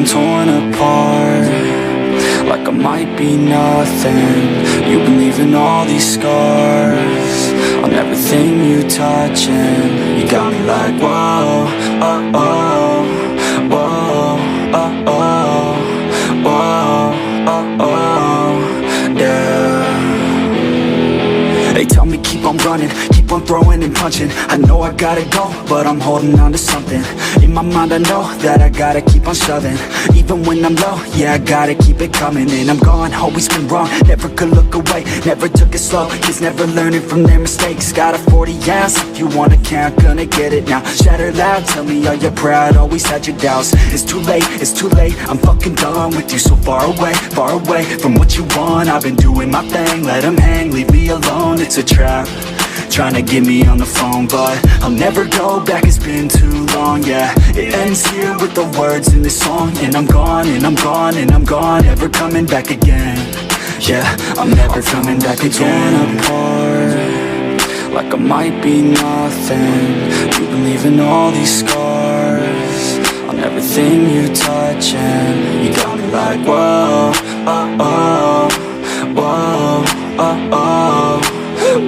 torn apart, like I might be nothing. You believe in all these scars on everything you touch, and you got me like whoa, oh, oh, whoa, oh, oh, whoa, oh, oh, yeah. They tell me keep on running, keep on throwing and punching. I know I gotta go, but I'm holding on to something. In my mind I know that I gotta keep on shoving. Even when I'm low, yeah, I gotta keep it coming. And I'm gone, always been wrong, never could look away. Never took it slow, kids never learning from their mistakes. Got a 40 ounce, if you wanna count, gonna get it now. Shatter loud, tell me are you proud, always had your doubts. It's too late, I'm fucking done with you. So far away from what you want. I've been doing my thing, let them hang, leave me alone. It's a trap, trying to get me on the phone, but I'll never go back, it's been too long, yeah. It ends here with the words in this song, and I'm gone, and I'm gone, and I'm gone, never coming back again. Yeah, I'm never coming back again. Torn apart, like I might be nothing. You believe in all these scars on everything you touch, and you got me like whoa, oh, oh, whoa, oh, oh,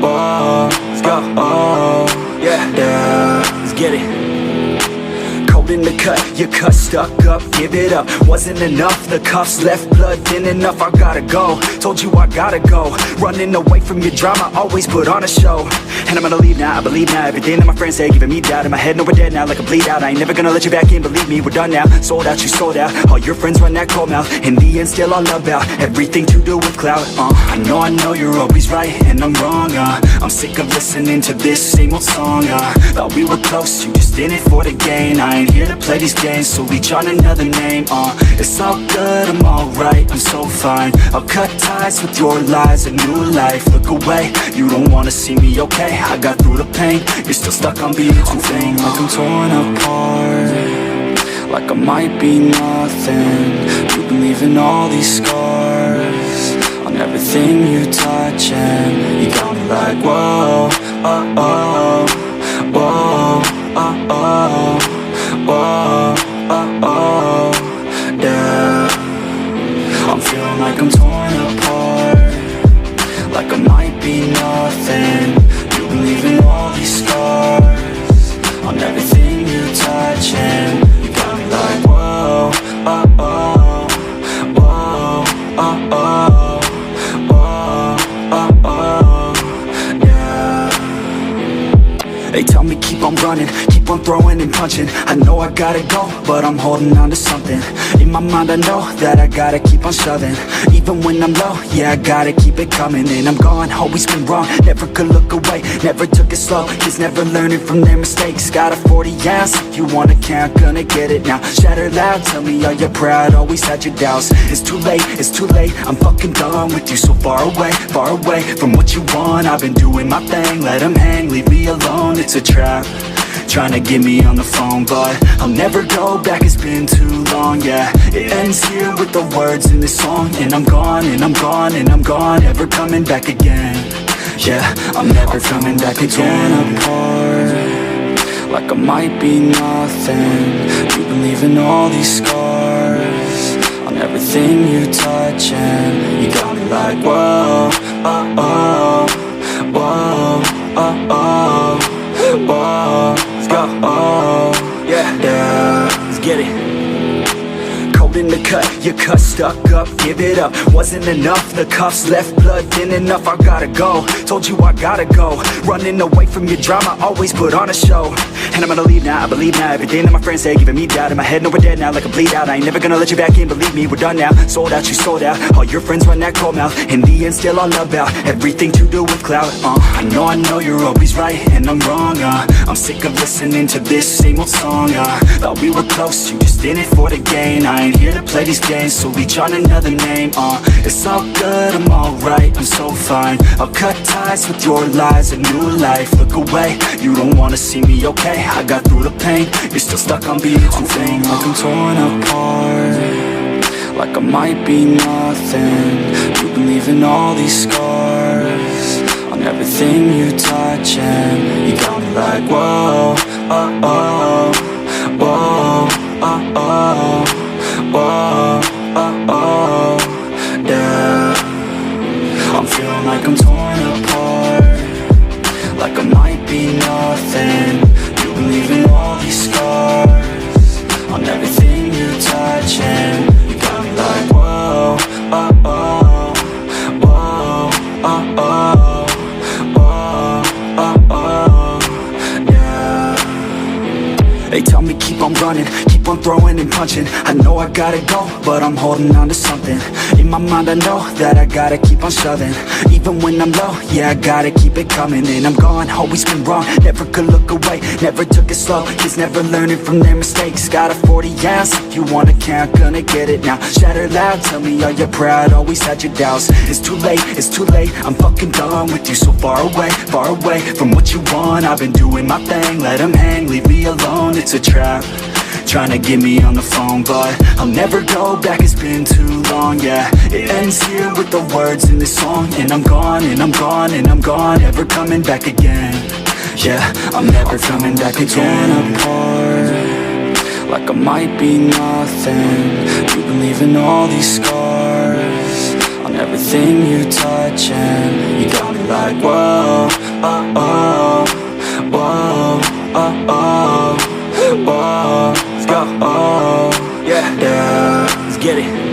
whoa, let's go, oh, yeah, yeah, let's get it. Cold in the cut, your cut stuck up, give it up. Wasn't enough, the cuffs left blood thin enough. I gotta go, told you I gotta go. Running away from your drama, always put on a show. And I'm gonna leave now, I believe now. Everything that my friends say, giving me doubt. In my head, no, we're dead now, like a bleed out. I ain't never gonna let you back in, believe me, we're done now. Sold out, you sold out, all your friends run that cold mouth. In the end, still all about everything to do with clout. I know you're always right, and I'm wrong, I'm sick of listening to this same old song, thought we were close, you just in it for the gain. I ain't here to play these games, so reach on another name, it's all good, I'm alright, I'm so fine. I'll cut ties with your lies, a new life, look away. You don't wanna see me okay, I got through the pain. You're still stuck on being too vain. Like I'm torn apart, like I might be nothing. You believe in all these scars on everything you touch, and you got me like whoa, oh, oh, whoa, oh, oh, whoa, oh, oh, yeah. I'm feeling like I'm torn apart, like I might be nothing. You believe in all these scars on everything you touch, and you got me like whoa, oh, oh, whoa, oh, oh, whoa, oh, oh, yeah. They tell me keep on running, keep on throwing and punching. I know I gotta go, but I'm holding on to something. In my mind I know that I gotta keep on shoving. Even when I'm low, yeah, I gotta keep it coming. And I'm gone, always been wrong, never could look away. Never took it slow, kids never learning from their mistakes. Got a 40 ounce, if you wanna count, gonna get it now. Shatter loud, tell me are you proud, always had your doubts. It's too late, I'm fucking done with you. So far away from what you want. I've been doing my thing, let them hang, leave me alone. It's a trap, trying to get me on the phone, but I'll never go back, it's been too long, yeah. It ends here with the words in this song, and I'm gone, and I'm gone, and I'm gone, never coming back again. Yeah, I'm never coming back again. Torn apart, like I might be nothing. You believe in all these scars on everything you touch, and you got me like whoa, oh, oh, whoa, oh, oh, whoa, let's go, oh, yeah, yeah, let's get it. Cold in the cut, your cut stuck up, give it up. Wasn't enough, the cuffs left blood thin enough. I gotta go, told you I gotta go. Running away from your drama, always put on a show. And I'm gonna leave now, I believe now. Everything that my friends say, giving me doubt. In my head, no, we're dead now, like a bleed out. I ain't never gonna let you back in, believe me, we're done now. Sold out, you sold out, all your friends run that cold mouth. In the end, still all about everything to do with clout. I know you're always right, and I'm wrong, I'm sick of listening to this same old song, thought we were close, you just in it for the gain. I ain't here to play these games, so reach on another name, it's all good, I'm alright, I'm so fine. I'll cut ties with your lies, a new life, look away. You don't wanna see me okay, I got through the pain. You're still stuck on being too vain. Like I'm torn apart, like I might be nothing. You believe in all these scars on everything you touch, and you got me like whoa, oh, oh, whoa, oh, oh, whoa. keep on running, keep on throwing and punching. I know I gotta go, but I'm holding on to something. In my mind I know that I gotta keep on shoving. Even when I'm low, yeah, I gotta keep it coming. And I'm gone, always been wrong, never could look away, never took it slow, kids never learning from their mistakes. Got a 40 ounce, if you wanna count, gonna get it now. Shatter loud, tell me are you proud, always had your doubts. It's too late, I'm fucking done with you. So far away from what you want. I've been doing my thing, let them hang, leave me alone. It's a trap, trying to get me on the phone, but I'll never go back, it's been too long, yeah. It ends here with the words in this song. And I'm gone, and I'm gone, and I'm gone, never coming back again. Yeah, I'm never coming back again. Torn apart, like I might be nothing. You've been leaving all these scars on everything you touch, and you got me like, whoa, oh, oh, whoa, oh, oh, whoa. Let's go, oh, yeah, let's get it.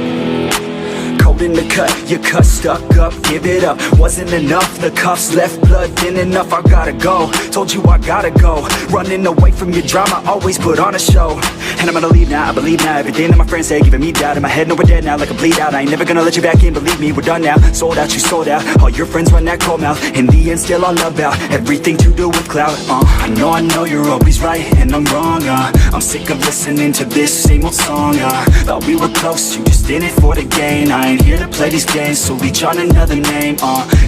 Cold in the cut, your cut stuck up, give it up. Wasn't enough, the cuffs left blood thin enough. I gotta go, told you I gotta go. Running away from your drama, always put on a show. And I'm gonna leave now, I believe now. Everything that my friends say, giving me doubt. In my head, no, we're dead now, like a bleed out. I ain't never gonna let you back in, believe me, we're done now. Sold out, you sold out, all your friends run that cold mouth. In the end, still all about everything to do with clout. I know you're always right, and I'm wrong, I'm sick of listening to this same old song, thought we were close, you just in it for the gain. I ain't here to play these games, so reach on another name,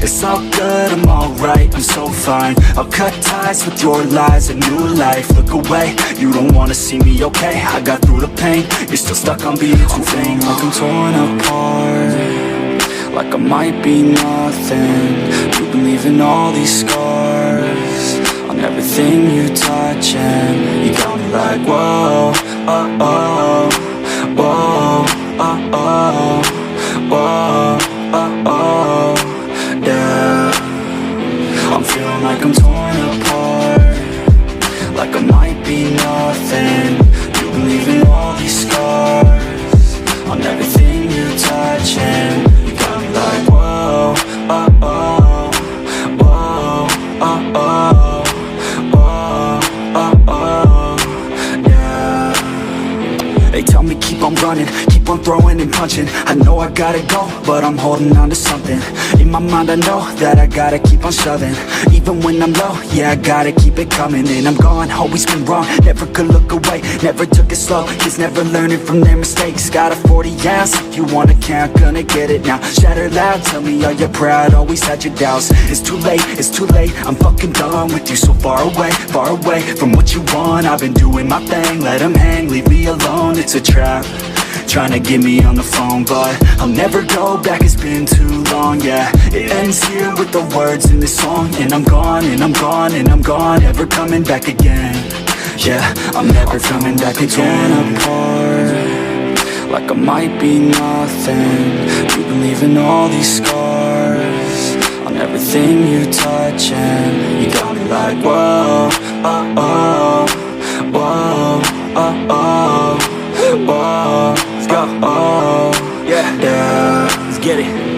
it's all good, I'm alright, I'm so fine. I'll cut ties with your lies, a new life. Look away, you don't wanna see me, okay? I got through the pain, you're still stuck on being too vain. Like I'm torn apart, like I might be nothing. You've been leaving all these scars on everything you touch, and you got me like, whoa, oh, oh, whoa, oh, oh, whoa, oh, oh, yeah. I'm feeling like I'm torn apart, like I might be nothing. You've been leaving all these scars on everything you touch, and you got me like, whoa, oh, oh, whoa, oh, oh, whoa, oh, oh, yeah. They tell me keep on running, keep on throwing and punching. I know I gotta go, but I'm holding on to something. In my mind I know that I gotta keep on shoving. Even when I'm low, yeah, I gotta keep it coming. And I'm gone, always been wrong, never could look away, never took it slow, kids never learning from their mistakes. Got a 40 ounce, if you wanna count, gonna get it now. Shatter loud, tell me are you proud, always had your doubts. It's too late, I'm fucking done with you. So far away from what you want. I've been doing my thing, let them hang, leave me alone. It's a trap, trying to get me on the phone, but I'll never go back, it's been too long, yeah. It ends here with the words in this song. And I'm gone, and I'm gone, and I'm gone, never coming back again. Yeah, I'm never coming back again. Apart, like I might be nothing. You've been leaving all these scars on everything you touch, and you got me like, whoa, oh, oh, whoa, oh, oh, whoa. Let's go, oh, yeah, let's get it.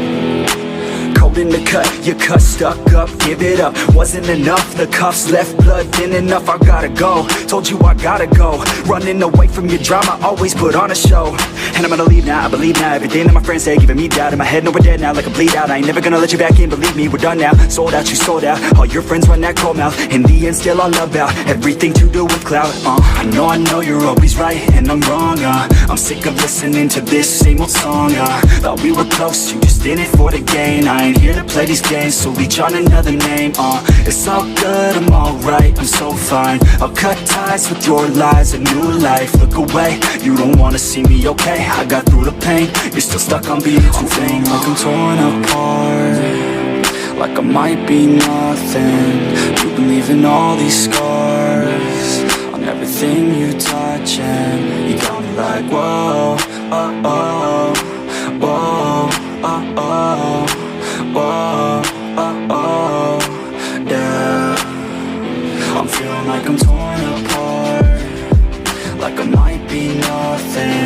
Cold in the cut, your cut stuck up, give it up. Wasn't enough, the cuffs left blood thin enough. I gotta go, told you I gotta go. Running away from your drama, always put on a show. And I'm gonna leave now, I believe now. Everything that my friends say, giving me doubt. In my head, no, we're dead now, like a bleed out. I ain't never gonna let you back in, believe me, we're done now. Sold out, you sold out, all your friends run that cold mouth. In the end, still all about everything to do with clout. I know you're always right, and I'm wrong, I'm sick of listening to this same old song, thought we were close, you just in it for the gain. I ain't here to play these games, so reach on another name, it's all good, I'm alright, I'm so fine. I'll cut ties with your lies, a new life. Look away, you don't wanna see me, okay? I got through the pain, you're still stuck on being too vain. Like I'm torn apart, like I might be nothing. You've been leaving all these scars on everything you touch, and you got me like, whoa, oh, oh, whoa, oh, oh, whoa, oh, oh, yeah. I'm feeling like I'm torn apart, like I might be nothing.